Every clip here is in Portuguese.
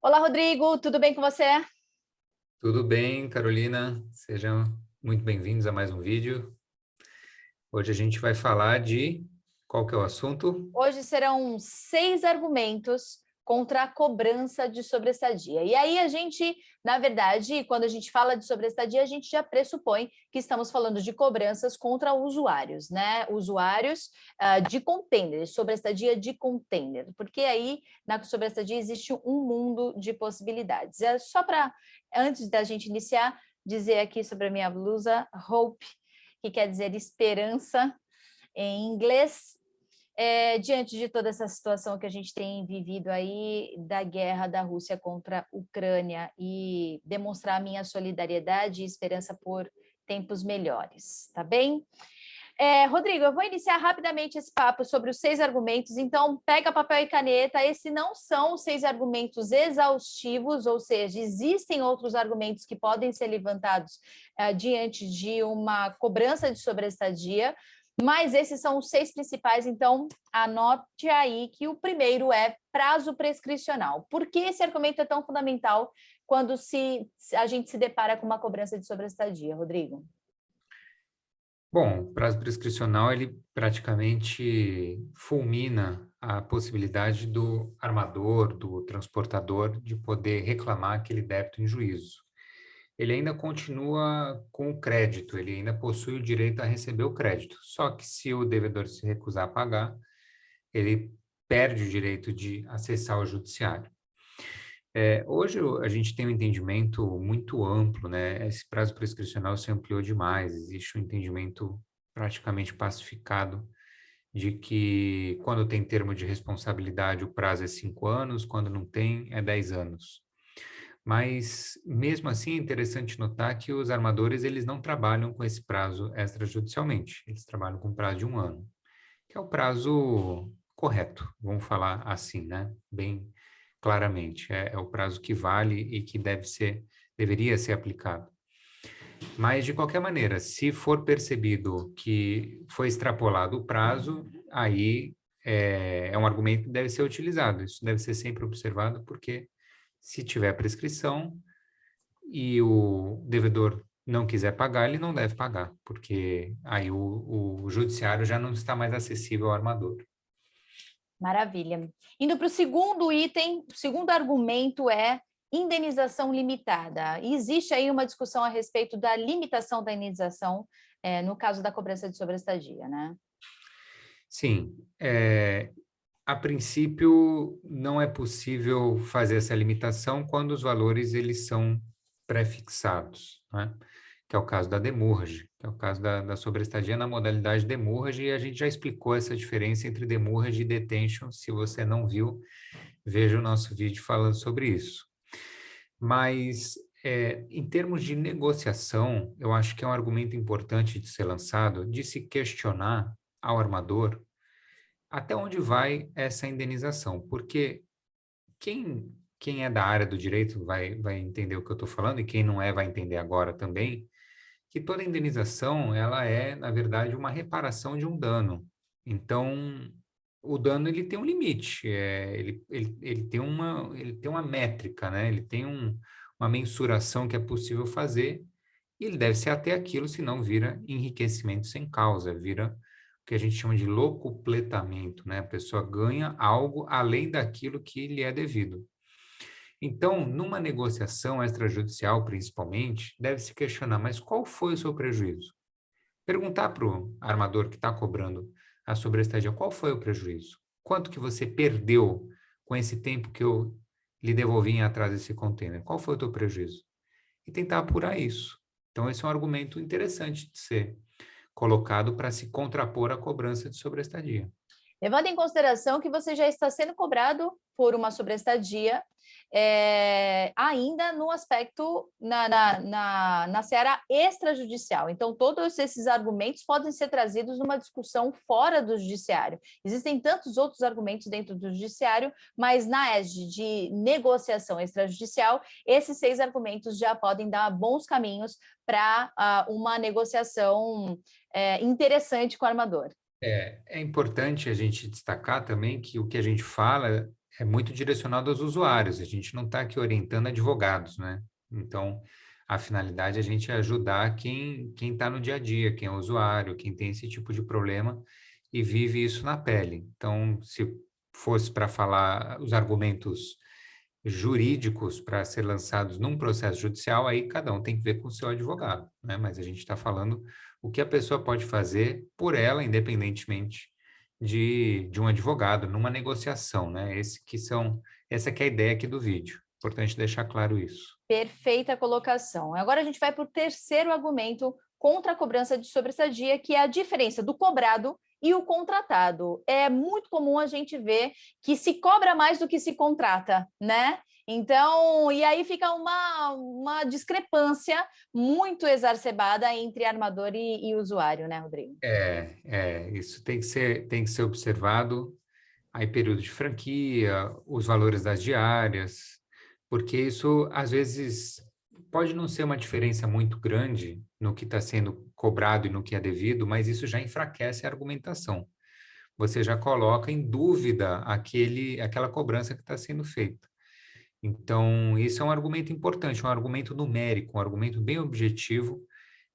Olá, Rodrigo, tudo bem com você? Tudo bem, Carolina? Sejam muito bem-vindos a mais um vídeo. Hoje a gente vai falar de... Qual que é o assunto? Hoje serão 6 argumentos contra a cobrança de sobreestadia. E aí a gente, na verdade, quando a gente fala de sobreestadia, a gente já pressupõe que estamos falando de cobranças contra usuários, né? Usuários de container, sobreestadia de container, porque aí na sobreestadia existe um mundo de possibilidades. É só para, antes da gente iniciar, dizer aqui sobre a minha blusa, Hope, que quer dizer esperança em inglês. Diante de toda essa situação que a gente tem vivido aí, da guerra da Rússia contra a Ucrânia, e demonstrar a minha solidariedade e esperança por tempos melhores, tá bem? Rodrigo, eu vou iniciar rapidamente esse papo sobre os 6 argumentos, então pega papel e caneta. Esses não são 6 argumentos exaustivos, ou seja, existem outros argumentos que podem ser levantados diante de uma cobrança de sobreestadia, mas esses são os 6 principais, então anote aí que o primeiro é prazo prescricional. Por que esse argumento é tão fundamental quando a gente se depara com uma cobrança de sobreestadia, Rodrigo? Bom, o prazo prescricional, ele praticamente fulmina a possibilidade do armador, do transportador, de poder reclamar aquele débito em juízo. Ele ainda continua com o crédito, ele ainda possui o direito a receber o crédito. Só que se o devedor se recusar a pagar, ele perde o direito de acessar o judiciário. Hoje a gente tem um entendimento muito amplo, né? Esse prazo prescricional se ampliou demais, existe um entendimento praticamente pacificado de que quando tem termo de responsabilidade o prazo é 5 anos, quando não tem é 10 anos. Mas mesmo assim é interessante notar que os armadores eles não trabalham com esse prazo extrajudicialmente, eles trabalham com prazo de 1 ano, que é o prazo correto, vamos falar assim, né? Bem claramente, é o prazo que vale e que deveria ser aplicado. Mas, de qualquer maneira, se for percebido que foi extrapolado o prazo, aí é um argumento que deve ser utilizado. Isso deve ser sempre observado, porque se tiver prescrição e o devedor não quiser pagar, ele não deve pagar, porque aí o judiciário já não está mais acessível ao armador. Maravilha. Indo para o segundo item, o segundo argumento é indenização limitada. E existe aí uma discussão a respeito da limitação da indenização, no caso da cobrança de sobreestadia, né? Sim, a princípio não é possível fazer essa limitação quando os valores eles são pré-fixados, né? Que é o caso da demurrage, que é o caso da sobreestadia na modalidade demurrage, e a gente já explicou essa diferença entre demurrage e detention. Se você não viu, veja o nosso vídeo falando sobre isso. Mas, em termos de negociação, eu acho que é um argumento importante de ser lançado, de se questionar ao armador até onde vai essa indenização, porque quem é da área do direito vai entender o que eu estou falando, e quem não é vai entender agora também, que toda indenização, ela é, na verdade, uma reparação de um dano. Então, o dano, ele tem um limite, ele tem uma métrica, né? Ele tem uma mensuração que é possível fazer, e ele deve ser até aquilo, senão vira enriquecimento sem causa, vira o que a gente chama de locupletamento, né? A pessoa ganha algo além daquilo que lhe é devido. Então, numa negociação extrajudicial, principalmente, deve-se questionar, mas qual foi o seu prejuízo? Perguntar para o armador que está cobrando a sobreestadia, qual foi o prejuízo? Quanto que você perdeu com esse tempo que eu lhe devolvi em atraso desse container? Qual foi o teu prejuízo? E tentar apurar isso. Então, esse é um argumento interessante de ser colocado para se contrapor à cobrança de sobreestadia. Levando em consideração que você já está sendo cobrado por uma sobreestadia, ainda no aspecto, na seara extrajudicial. Então, todos esses argumentos podem ser trazidos numa discussão fora do judiciário. Existem tantos outros argumentos dentro do judiciário, mas na égide de negociação extrajudicial, esses 6 argumentos já podem dar bons caminhos para uma negociação interessante com o armador. É importante a gente destacar também que o que a gente fala é muito direcionado aos usuários, a gente não está aqui orientando advogados, né? Então, a finalidade é a gente ajudar quem está no dia a dia, quem é usuário, quem tem esse tipo de problema e vive isso na pele. Então, se fosse para falar os argumentos jurídicos para ser lançados num processo judicial, aí cada um tem que ver com o seu advogado, né? Mas a gente está falando o que a pessoa pode fazer por ela, independentemente de um advogado, numa negociação, né? Essa que é a ideia aqui do vídeo. Importante deixar claro isso. Perfeita colocação. Agora a gente vai para o terceiro argumento contra a cobrança de sobreestadia, que é a diferença do cobrado e o contratado. É muito comum a gente ver que se cobra mais do que se contrata, né? Então, e aí fica uma discrepância muito exacerbada entre armador e usuário, né, Rodrigo? Isso tem que ser observado. Aí, período de franquia, os valores das diárias, porque isso, às vezes, pode não ser uma diferença muito grande no que está sendo cobrado e no que é devido, mas isso já enfraquece a argumentação. Você já coloca em dúvida aquela cobrança que está sendo feita. Então, isso é um argumento importante, um argumento numérico, um argumento bem objetivo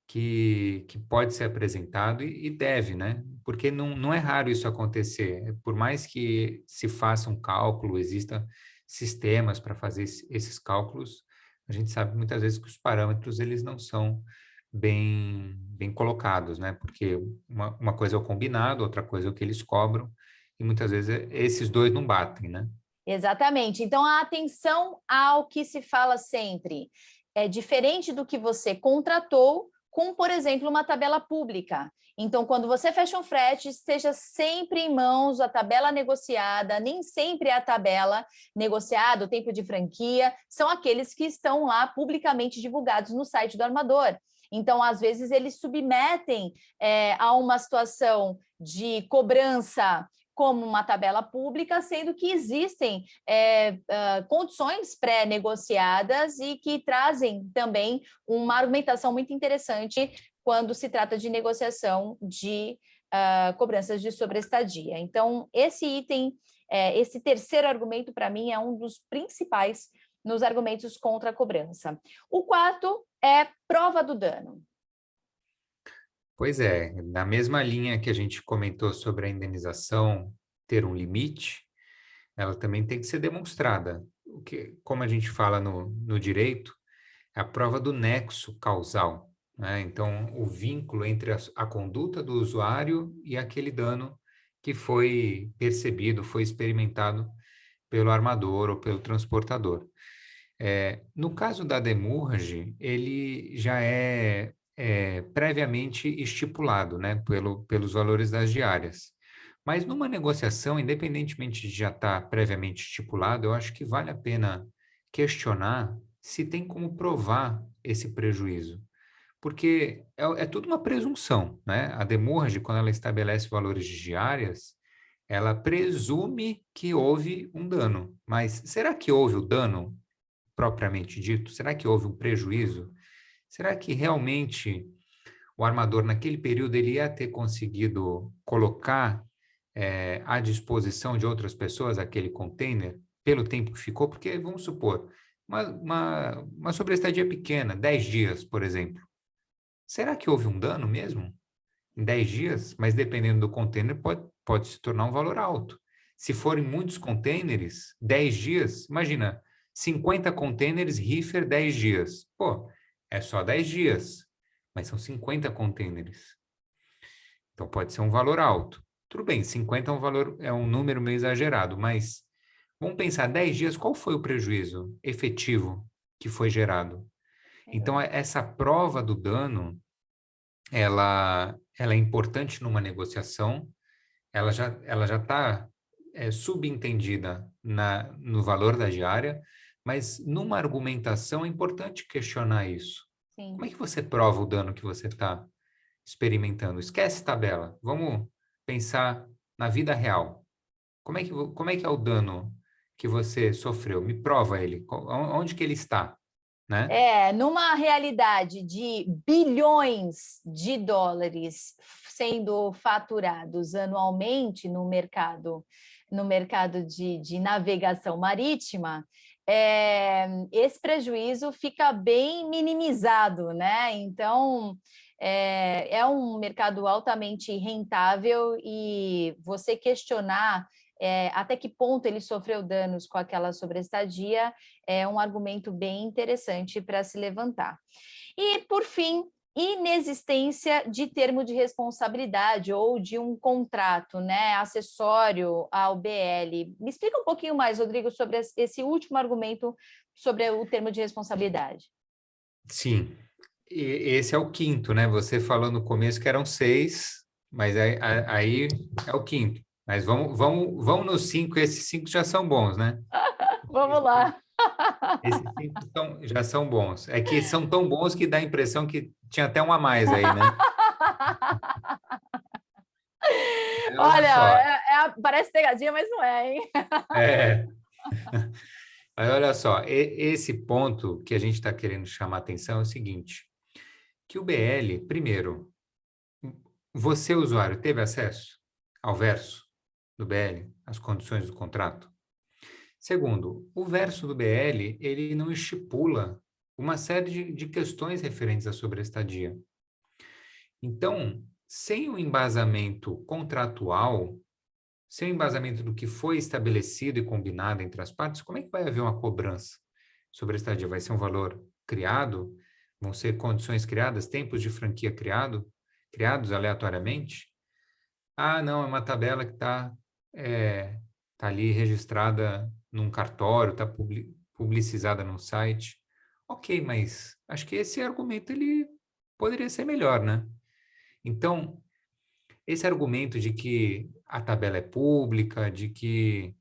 que pode ser apresentado e deve, né? Porque não é raro isso acontecer. Por mais que se faça um cálculo, existam sistemas para fazer esses cálculos, a gente sabe muitas vezes que os parâmetros eles não são bem colocados, né? Porque uma coisa é o combinado, outra coisa é o que eles cobram, e muitas vezes esses dois não batem, né? Exatamente. Então, a atenção ao que se fala sempre. É diferente do que você contratou com, por exemplo, uma tabela pública. Então, quando você fecha um frete, esteja sempre em mãos a tabela negociada, nem sempre a tabela negociada, o tempo de franquia, são aqueles que estão lá publicamente divulgados no site do armador. Então, às vezes, eles submetem a uma situação de cobrança como uma tabela pública, sendo que existem condições pré-negociadas e que trazem também uma argumentação muito interessante quando se trata de negociação de cobranças de sobreestadia. Então, esse item, esse terceiro argumento, para mim, é um dos principais nos argumentos contra a cobrança. O quarto é prova do dano. Pois é, na mesma linha que a gente comentou sobre a indenização ter um limite, ela também tem que ser demonstrada. Como a gente fala no direito, é a prova do nexo causal, né? Então, o vínculo entre a conduta do usuário e aquele dano que foi percebido, foi experimentado pelo armador ou pelo transportador. No caso da demurrage, ele já é previamente estipulado, né, pelos valores das diárias. Mas numa negociação, independentemente de já estar previamente estipulado, eu acho que vale a pena questionar se tem como provar esse prejuízo. Porque é tudo uma presunção, né? A demurrage, quando ela estabelece valores de diárias, ela presume que houve um dano. Mas será que houve o dano propriamente dito? Será que houve um prejuízo? Será que realmente o armador, naquele período, ele ia ter conseguido colocar à disposição de outras pessoas aquele container pelo tempo que ficou? Porque, vamos supor, uma sobreestadia pequena, 10 dias, por exemplo. Será que houve um dano mesmo? Em 10 dias? Mas dependendo do container, pode se tornar um valor alto. Se forem muitos containers, 10 dias, imagina, 50 containers, reefer, 10 dias. Pô, é só 10 dias, mas são 50 containers. Então pode ser um valor alto. Tudo bem, 50 é um número meio exagerado, mas vamos pensar, 10 dias, qual foi o prejuízo efetivo que foi gerado? Então, essa prova do dano, ela é importante numa negociação, ela já está subentendida no valor da diária, mas numa argumentação é importante questionar isso. Sim. Como é que você prova o dano que você está experimentando? Esquece tabela, vamos pensar na vida real. Como é que é o dano que você sofreu? Me prova ele, onde que ele está, né? Numa realidade de bilhões de dólares sendo faturados anualmente no mercado no mercado de navegação marítima, esse prejuízo fica bem minimizado, né? Então, é um mercado altamente rentável e você questionar até que ponto ele sofreu danos com aquela sobreestadia é um argumento bem interessante para se levantar. E, por fim, inexistência de termo de responsabilidade ou de um contrato, né, acessório ao BL. Me explica um pouquinho mais, Rodrigo, sobre esse último argumento sobre o termo de responsabilidade. Sim, esse é o quinto, né? Você falou no começo que eram 6, mas aí é o quinto. Mas vamos nos 5, esses 5 já são bons, né? Vamos lá. Esses 5 já são bons. É que são tão bons que dá a impressão que tinha até um a mais aí, né? Mas olha Olha, só, parece pegadinha, mas não é, hein? é, mas olha só, esse ponto que a gente está querendo chamar atenção é o seguinte, que o BL, primeiro, você, usuário, teve acesso ao verso do BL, às condições do contrato? Segundo, o verso do BL, ele não estipula uma série de questões referentes à sobreestadia. Então, sem o embasamento contratual, sem o embasamento do que foi estabelecido e combinado entre as partes, como é que vai haver uma cobrança sobre a estadia? Vai ser um valor criado? Vão ser condições criadas, tempos de franquia criados aleatoriamente? Ah, não, é uma tabela que tá ali registrada num cartório, está publicizada num site. Ok, mas acho que esse argumento ele poderia ser melhor, né? Então, esse argumento de que a tabela é pública, de que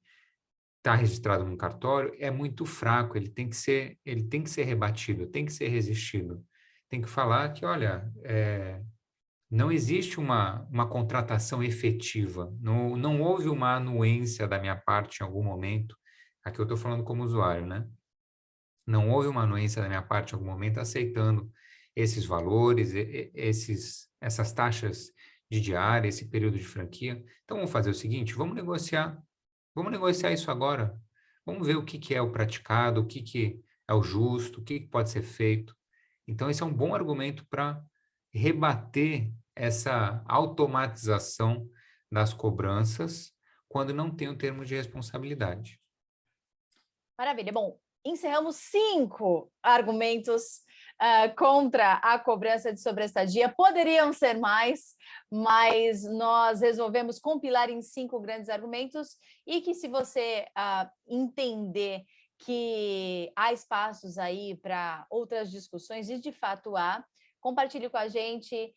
está registrado num cartório, é muito fraco, ele tem que ser rebatido, tem que ser resistido. Tem que falar que, olha, não existe uma contratação efetiva, não houve uma anuência da minha parte em algum momento, aqui eu estou falando como usuário, né? Não houve uma anuência da minha parte em algum momento aceitando esses valores, essas taxas de diária, esse período de franquia. Então, vamos fazer o seguinte, vamos negociar isso agora, vamos ver o que que é o praticado, o que que é o justo, o que que pode ser feito. Então, esse é um bom argumento para rebater essa automatização das cobranças quando não tem o termo de responsabilidade. Maravilha. Bom, encerramos 5 argumentos contra a cobrança de sobreestadia. Poderiam ser mais, mas nós resolvemos compilar em 5 grandes argumentos e que, se você entender que há espaços aí para outras discussões, e de fato há, compartilhe com a gente,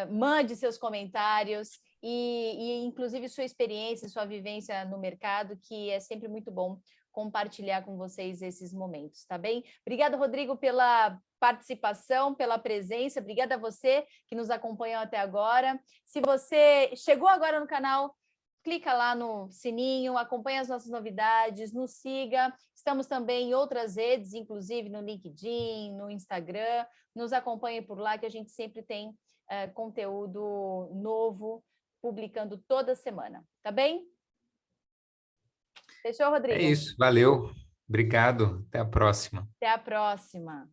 mande seus comentários e inclusive sua experiência, sua vivência no mercado, que é sempre muito bom compartilhar com vocês esses momentos, tá bem? Obrigada, Rodrigo, pela participação, pela presença. Obrigada a você que nos acompanhou até agora. Se você chegou agora no canal, clica lá no sininho, acompanha as nossas novidades, nos siga. Estamos também em outras redes, inclusive no LinkedIn, no Instagram. Nos acompanhe por lá, que a gente sempre tem conteúdo novo, publicando toda semana, tá bem? Fechou, É Rodrigo? isso, valeu, obrigado, até a próxima. Até a próxima.